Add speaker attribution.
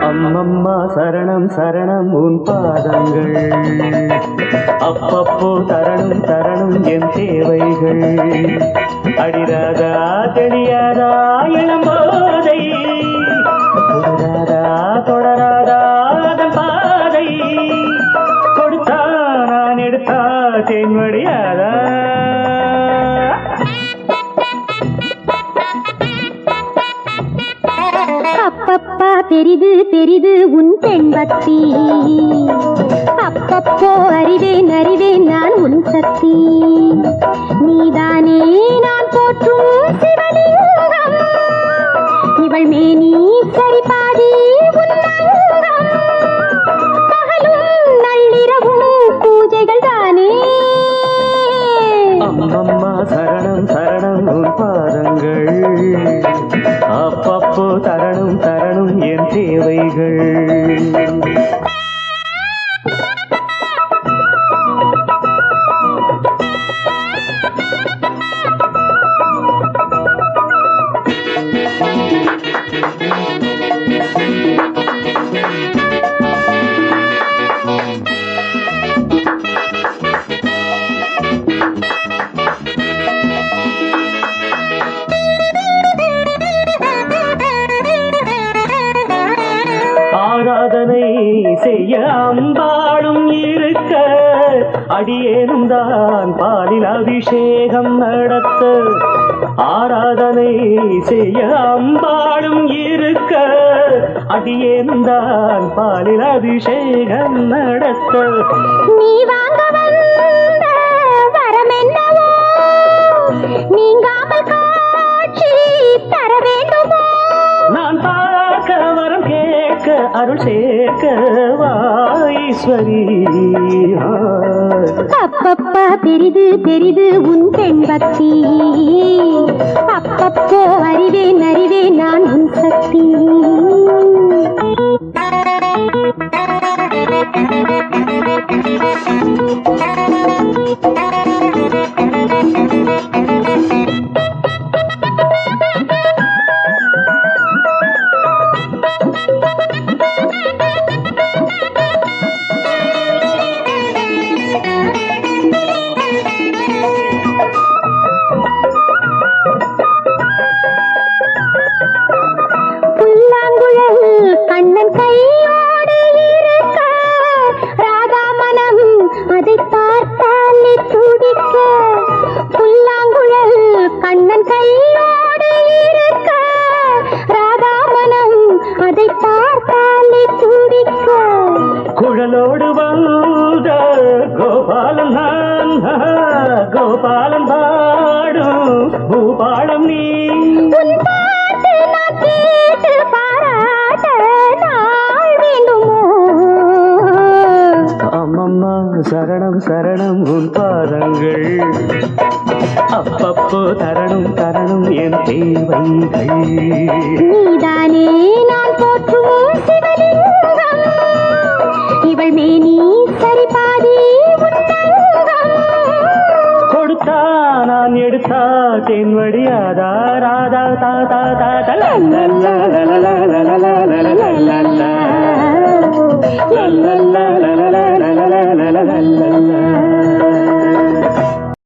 Speaker 1: அம்மம்மா சரணம் சரணம் உன் பாதங்கள், அப்பப்போ தரணும் தரணும் என் தேவைகள். அடிராதா தெரியாதா இளம்போதை, தொடராதா தொடராதா அதன் பாதை. கொடுத்தா நான் எடுத்தா தேன்வடியாதா.
Speaker 2: அப்பப்பா பெரிது பெரிது உன் பெண்பக்தி, அப்பப்போ அறிவேன் அறிவேன் நான் உன் சக்தி. நீதானே நான் போற்றும் சிவலிங்கம், இவள் மேனி சரிபாதி உன்னங்கம். பகலும் நள்ளிரவும் பூஜைகள் தானே.
Speaker 1: அம்மம்மா சரணம் சரணம் உன் பாதங்கள், அப்பப்போ தரணும் தரணும் என் தேவைகள். ஆராதனை செய்ய அம்பாளும் இருக்க, அடியேனும் தான் பாலில் அபிஷேகம் நடத்த. ஆராதனை செய்ய அம்பாளும் இருக்க, அடியேனும் தான் பாலில் அபிஷேகம் நடத்த.
Speaker 2: நீ வாங்க வந்த வரம் என்னவோ, நீங்காமல் காட்சி தர வேண்டுமோ.
Speaker 1: நான் பார்க்க வரம் கேட்க அருள் சேர்க்க வாஈஸ்வரி.
Speaker 2: அப்பப்பா பெரிது பெரிது உன் பெண்பக்தி, அப்பப்போ அறிவேன் அறிவேன் நான் உன் சக்தி. கண்ணன் கையோடு இருக்க, ராதா மனம் அதை பார்த்தாலே துடிக்க. புல்லாங்குழல் கண்ணன் கையோடு இருக்க, ராதா மனம் அதை பார்த்தாலே துடிக்க.
Speaker 1: குழலோடு வந்த கோபாலன் நான், கோபாலன் பாடும் பூபாலம் நீ.
Speaker 2: உன் பாட்டு நான் கேட்டு பாராட்ட நாள் வேண்டுமோ.
Speaker 1: அம்மம்மா சரணம் சரணம் உன் பாதங்கள், அப்பப்போ தரணும் தரணும் என் தேவைகள்.
Speaker 2: நீதானே நான் போற்றும் சிவலிங்கம், இவள் மேனி சரிபாதி உன்னங்கம்.
Speaker 1: கொடுத்தா நான் எடுத்தா தேன்வடியாதா. ராதா தாதா தாதா லல்லா லல்லா லல்லா லல்லா லல்லா லல்லா லல்லா லல்லா லல்லா.